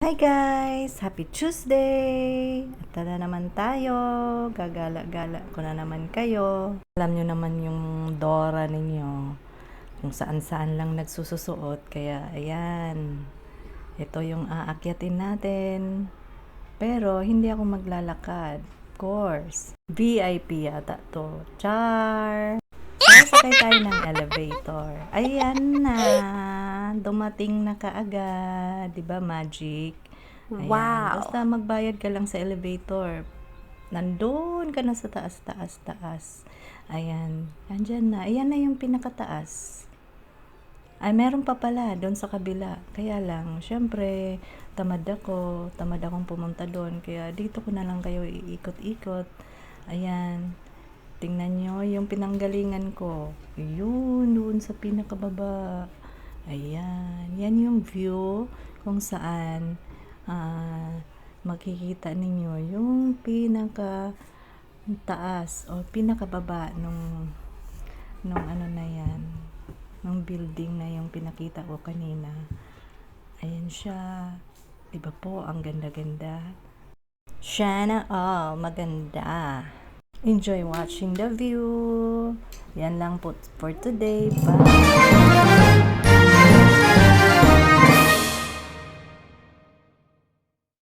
Hi guys! Happy Tuesday! At tara naman tayo. Gagala-gala ko na naman kayo. Alam nyo naman yung Dora ninyo. Kung saan-saan lang nagsususuot. Kaya ayan. Ito yung aakyatin natin. Pero hindi ako maglalakad. Of course. VIP yata to. Char! Sasakay tayo ng elevator. Ayan na. Dumating na kaagad. Diba, magic? Ayan. Wow! Basta magbayad ka lang sa elevator. Nandun ka na sa taas, taas, taas. Ayan. Andyan na. Ayan na yung pinakataas. Ay, meron pa pala doon sa kabila. Kaya lang, syempre, tamad akong pumunta doon. Kaya dito ko na lang kayo iikot-ikot. Ayan. Tingnan nyo yung pinanggalingan ko. Yun, doon sa pinakababa. Ayan. Yan yung view kung saan makikita ninyo yung pinaka taas o pinakababa nung ano na yan. Nung building na yung pinakita ko kanina. Ayan siya. Diba po, ang ganda-ganda. Sana all maganda. Enjoy watching the view. Yan lang po for today. Bye!